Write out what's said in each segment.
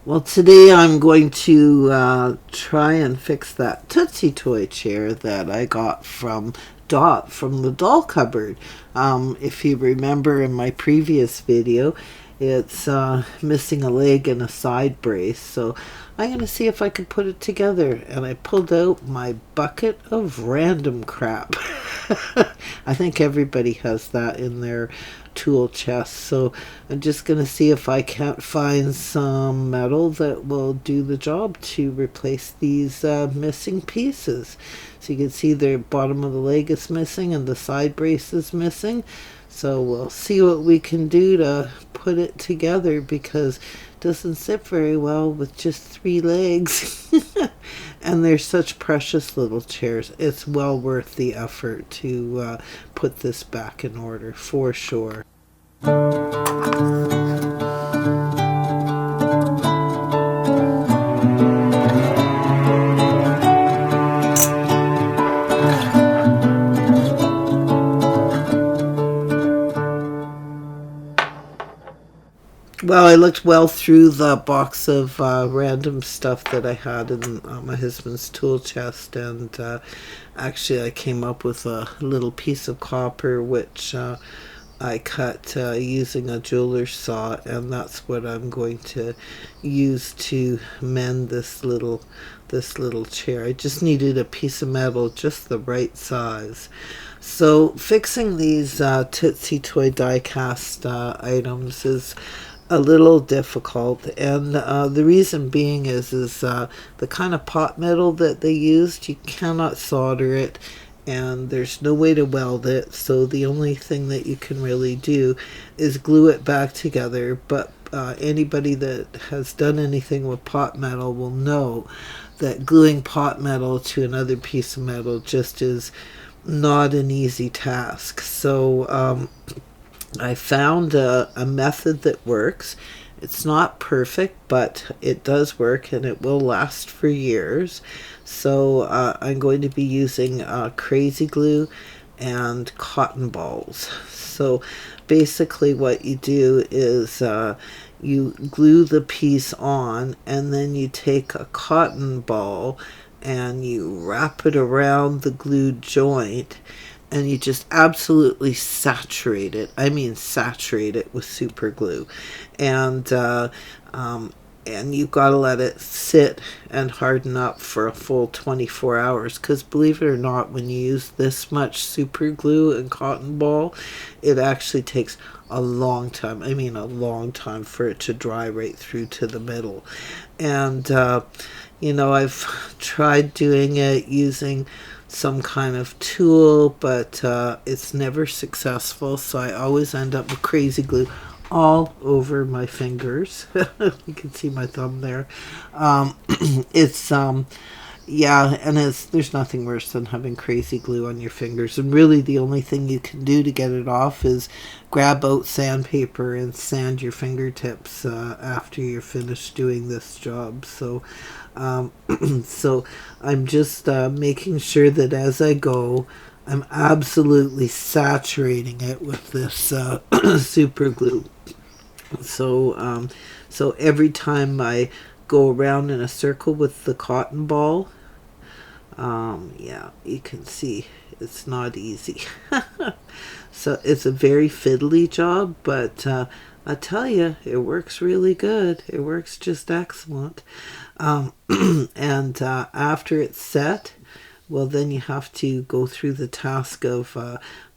Well, today I'm going to try and fix that Tootsietoy chair that I got from Dot from the doll cupboard. If you remember in my previous video, it's missing a leg and a side brace. So I'm going to see if I can put it together. And I pulled out my bucket of random crap. I think everybody has that in their tool chest. So I'm just going to see if I can't find some metal that will do the job to replace these missing pieces. So you can see the bottom of the leg is missing and the side brace is missing. So we'll see what we can do to put it together because it doesn't sit very well with just 3 legs. And they're such precious little chairs. It's well worth the effort to put this back in order for sure. Well, I looked well through the box of random stuff that I had in my husband's tool chest, and actually I came up with a little piece of copper which I cut using a jeweler's saw, and that's what I'm going to use to mend this little chair. I just needed a piece of metal just the right size. So fixing these Tootsietoy die-cast items is a little difficult, and the reason being is the kind of pot metal that they used, you cannot solder it, and there's no way to weld it, so the only thing that you can really do is glue it back together. But anybody that has done anything with pot metal will know that gluing pot metal to another piece of metal just is not an easy task. So I found a method that works. It's not perfect, but it does work and it will last for years. So I'm going to be using crazy glue and cotton balls. So basically what you do is you glue the piece on, and then you take a cotton ball and you wrap it around the glued joint, and you just absolutely saturate it. I mean, saturate it with super glue, and you've got to let it sit and harden up for a full 24 hours. Because believe it or not, when you use this much super glue and cotton ball, it actually takes a long time. I mean, a long time for it to dry right through to the middle. And I've tried doing it using some kind of tool, but it's never successful, so I always end up with crazy glue all over my fingers. You can see my thumb there. It's yeah, and there's nothing worse than having crazy glue on your fingers, and really the only thing you can do to get it off is grab out sandpaper and sand your fingertips after you're finished doing this job. So so I'm just making sure that as I go, I'm absolutely saturating it with this super glue. So every time I go around in a circle with the cotton ball, yeah, you can see it's not easy. So it's a very fiddly job, but I tell you, it works really good. It works just excellent. And after it's set, well, then you have to go through the task of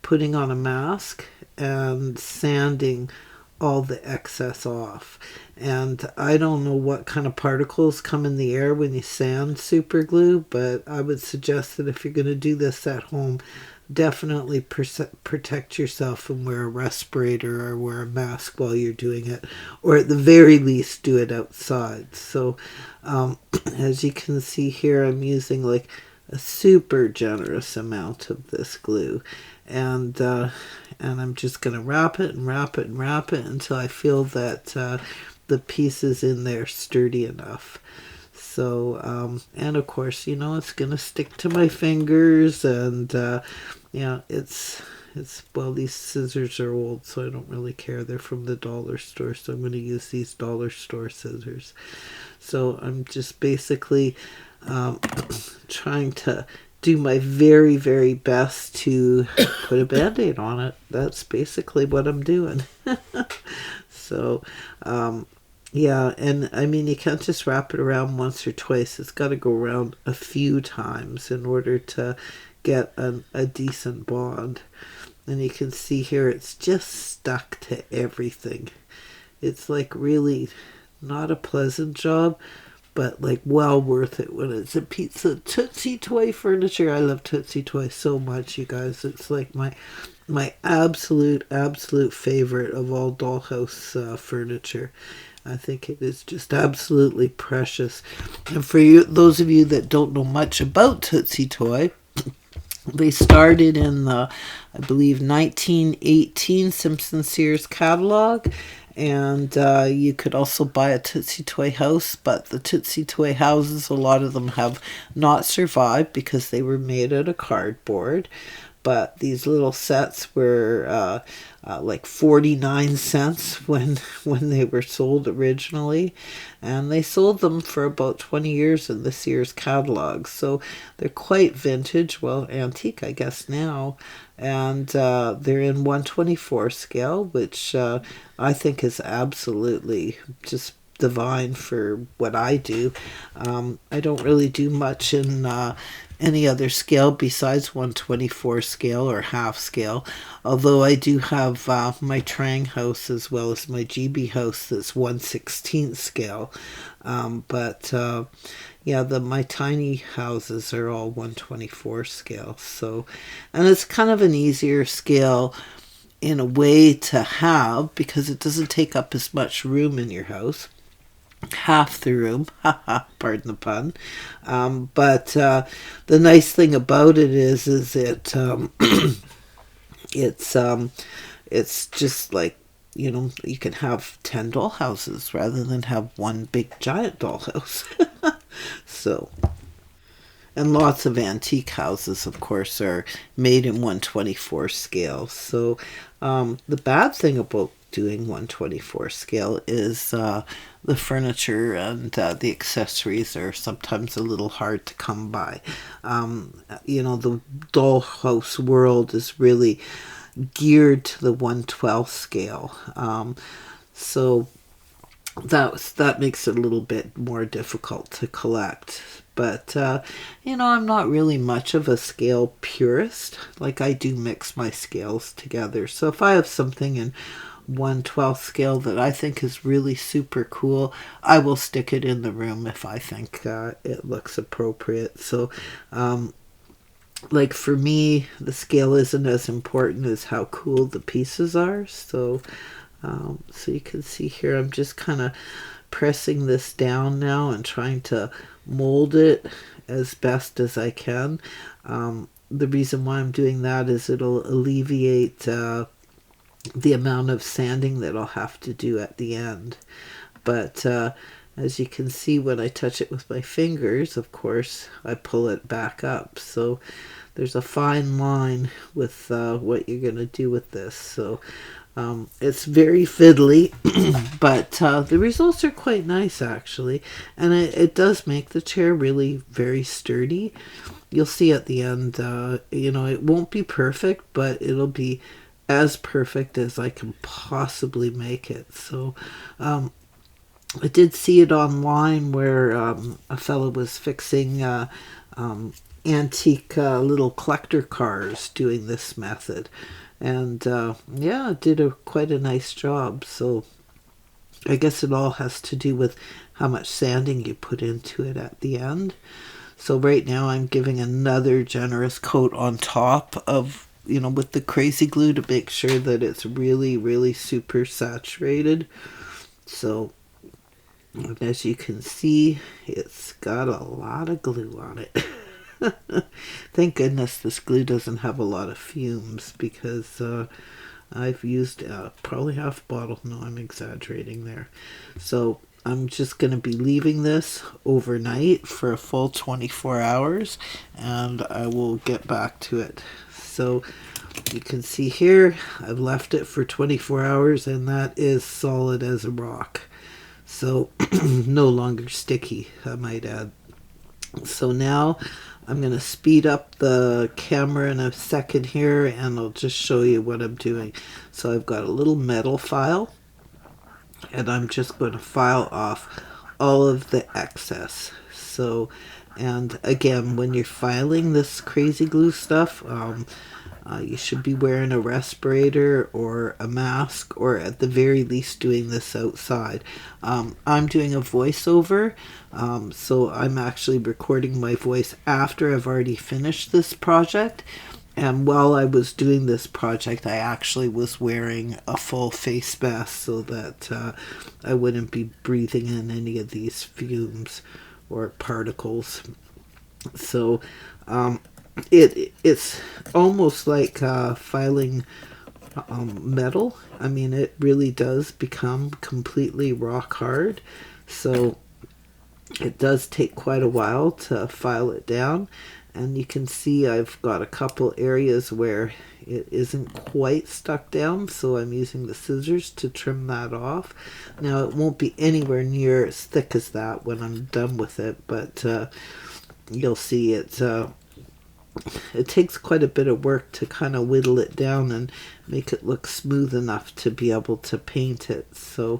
putting on a mask and sanding all the excess off. And I don't know what kind of particles come in the air when you sand super glue, but I would suggest that if you're going to do this at home, definitely protect yourself and wear a respirator or wear a mask while you're doing it, or at the very least do it outside. So as you can see here, I'm using like a super generous amount of this glue, and I'm just going to wrap it and wrap it and wrap it until I feel that the pieces in there sturdy enough. So and of course, it's going to stick to my fingers, and it's These scissors are old, so I don't really care. They're from the dollar store, so I'm going to use these dollar store scissors. So I'm just basically trying to do my very, very best to put a Band-Aid on it. That's basically what I'm doing. So, yeah, and I mean, you can't just wrap it around once or twice. It's got to go around a few times in order to get a decent bond. And you can see here it's just stuck to everything. It's like really not a pleasant job, but like well worth it when it's a piece of Tootsietoy furniture. I love Tootsietoy so much, you guys. It's like my absolute favorite of all dollhouse furniture. I think it is just absolutely precious. And for you, those of you that don't know much about Tootsietoy, they started in the, I believe, 1918 Simpson Sears catalog. And you could also buy a Tootsietoy house, but the Tootsietoy houses, a lot of them have not survived because they were made out of cardboard. But these little sets were like 49 cents when they were sold originally, and they sold them for about 20 years in the Sears catalog. So they're quite vintage, well, antique, I guess now, and they're in 1/24 scale, which I think is absolutely just divine for what I do. I don't really do much in any other scale besides 1/24 scale or half scale, although I do have my Trang house as well as my GB house that's 1/16 scale. But yeah, my tiny houses are all 1/24 scale. So, and it's kind of an easier scale in a way to have because it doesn't take up as much room in your house. Half the room, pardon the pun. But the nice thing about it is it it's just like, you know, you can have 10 dollhouses rather than have one big giant dollhouse. So, and lots of antique houses, of course, are made in 1/24 scale. So the bad thing about doing 1/24 scale is the furniture and the accessories are sometimes a little hard to come by. You know, the dollhouse world is really geared to the 1/12 scale. So that makes it a little bit more difficult to collect. But, you know, I'm not really much of a scale purist. Like, I do mix my scales together. So if I have something in 1/12 scale that I think is really super cool, I will stick it in the room if I think it looks appropriate. So, like for me, the scale isn't as important as how cool the pieces are. So, so you can see here, I'm just kind of pressing this down now and trying to mold it as best as I can. The reason why I'm doing that is it'll alleviate the amount of sanding that I'll have to do at the end. But as you can see, when I touch it with my fingers, of course, I pull it back up. So there's a fine line with what you're going to do with this. So it's very fiddly, but the results are quite nice, actually. And it does make the chair really very sturdy. You'll see at the end, you know, it won't be perfect, but it'll be as perfect as I can possibly make it. So I did see it online where a fellow was fixing antique little collector cars doing this method. And yeah, it did quite a nice job. So I guess it all has to do with how much sanding you put into it at the end. So right now I'm giving another generous coat on top of, you know, with the crazy glue to make sure that it's really, really super saturated. So as you can see, it's got a lot of glue on it. Thank goodness this glue doesn't have a lot of fumes because I've used probably half a bottle. No, I'm exaggerating there. So I'm just going to be leaving this overnight for a full 24 hours and I will get back to it. So You can see here, I've left it for 24 hours and that is solid as a rock. So no longer sticky, I might add. So now I'm going to speed up the camera in a second here and I'll just show you what I'm doing. So I've got a little metal file and I'm just going to file off all of the excess. So, and again, when you're filing this crazy glue stuff, you should be wearing a respirator or a mask, or at the very least doing this outside. I'm doing a voiceover, so I'm actually recording my voice after I've already finished this project. And while I was doing this project, I actually was wearing a full face mask so that I wouldn't be breathing in any of these fumes or particles. So it's almost like filing metal. I mean, it really does become completely rock hard. So it does take quite a while to file it down. And you can see I've got a couple areas where it isn't quite stuck down, so I'm using the scissors to trim that off. Now it won't be anywhere near as thick as that when I'm done with it, but you'll see it takes quite a bit of work to kind of whittle it down and make it look smooth enough to be able to paint it. So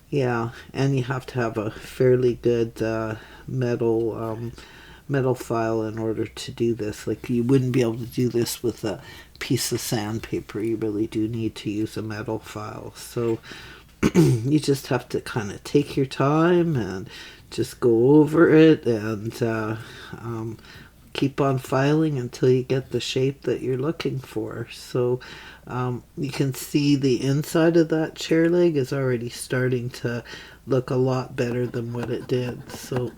yeah, and you have to have a fairly good metal file in order to do this. Like, you wouldn't be able to do this with a piece of sandpaper. You really do need to use a metal file. So you just have to kind of take your time and just go over it and keep on filing until you get the shape that you're looking for. So you can see the inside of that chair leg is already starting to look a lot better than what it did. So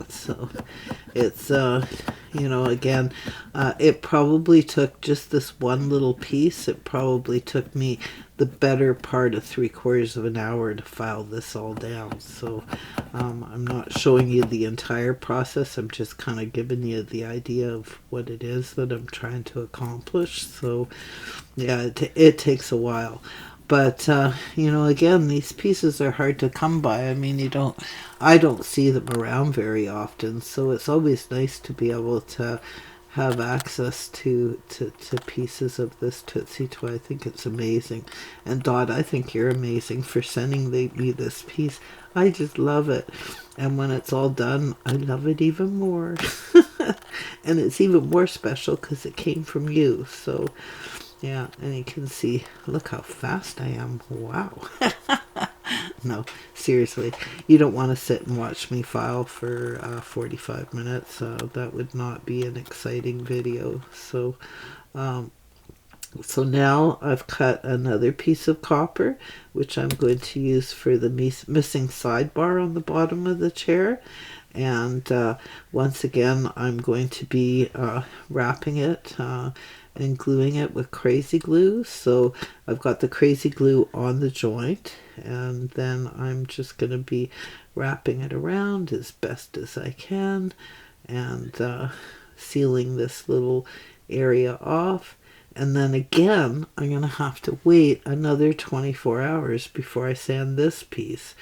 so it's again, it probably took just this one little piece. It probably took me the better part of 3/4 of an hour to file this all down. So I'm not showing you the entire process. I'm just kind of giving you the idea of what it is that I'm trying to accomplish. So yeah, it takes a while. But again, these pieces are hard to come by. I mean, I don't see them around very often, so it's always nice to be able to have access to pieces of this Tootsietoy. I think it's amazing. And Dot, I think you're amazing for sending me this piece. I just love it. And when it's all done, I love it even more. And it's even more special because it came from you. So yeah, and you can see, look how fast I am. Wow. No, seriously, you don't want to sit and watch me file for 45 minutes. That would not be an exciting video. So now I've cut another piece of copper, which I'm going to use for the missing sidebar on the bottom of the chair. And once again, I'm going to be wrapping it and gluing it with crazy glue. So I've got the crazy glue on the joint, and then I'm just going to be wrapping it around as best as I can and sealing this little area off. And then again, I'm going to have to wait another 24 hours before I sand this piece.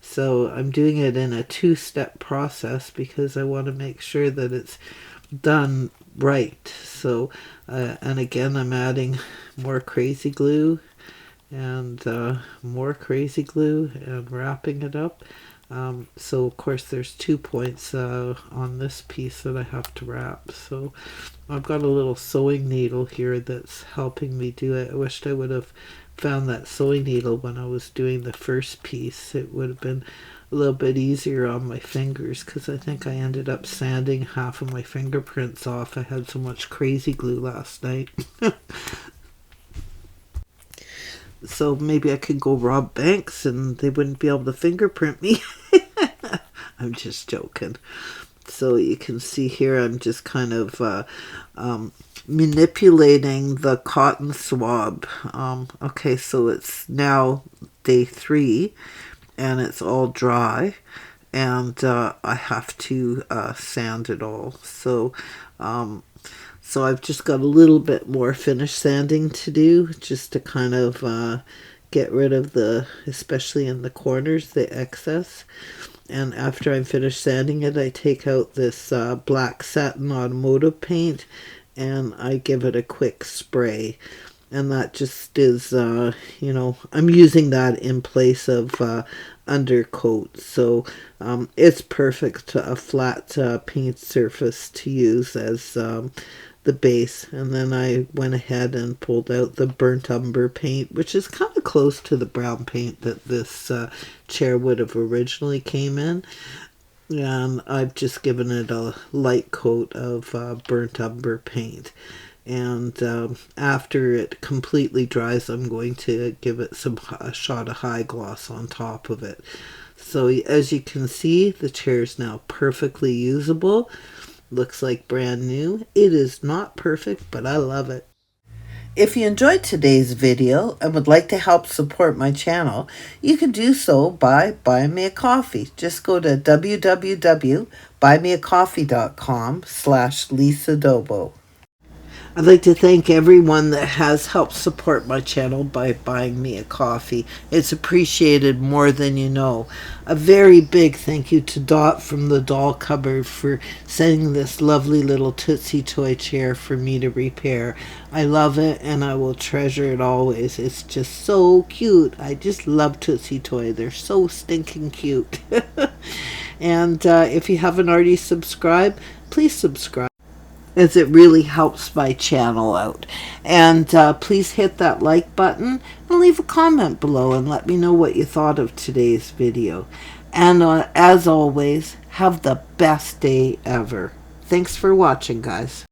So I'm doing it in a 2-step process because I want to make sure that it's done right. So and again, I'm adding more crazy glue and more crazy glue and wrapping it up. So of course there's 2 points on this piece that I have to wrap. So I've got a little sewing needle here that's helping me do it. I wished I would have found that sewing needle when I was doing the first piece. It would have been a little bit easier on my fingers because I think I ended up sanding half of my fingerprints off. I had so much crazy glue last night. So maybe I could go rob banks and they wouldn't be able to fingerprint me. I'm just joking. So you can see here I'm just kind of manipulating the cotton swab. Okay, so it's now day 3 and it's all dry, and I have to sand it all. So So I've just got a little bit more finish sanding to do, just to kind of get rid of especially in the corners, the excess. And after I'm finished sanding it, I take out this black satin automotive paint and I give it a quick spray. And that just is, I'm using that in place of undercoat. So it's perfect, a flat paint surface to use as the base. And then I went ahead and pulled out the burnt umber paint, which is kind of close to the brown paint that this chair would have originally came in. And I've just given it a light coat of burnt umber paint. And after it completely dries, I'm going to give it a shot of high gloss on top of it. So as you can see, the chair is now perfectly usable. Looks like brand new. It is not perfect, but I love it. If you enjoyed today's video and would like to help support my channel, you can do so by buying me a coffee. Just go to www.buymeacoffee.com/Lisa I'd like to thank everyone that has helped support my channel by buying me a coffee. It's appreciated more than you know. A very big thank you to Dot from the Doll Cupboard for sending this lovely little Tootsietoy chair for me to repair. I love it and I will treasure it always. It's just so cute. I just love Tootsietoy. They're so stinking cute. And if you haven't already subscribed, please subscribe, as it really helps my channel out. And please hit that like button and leave a comment below and let me know what you thought of today's video. And as always, have the best day ever. Thanks for watching, guys.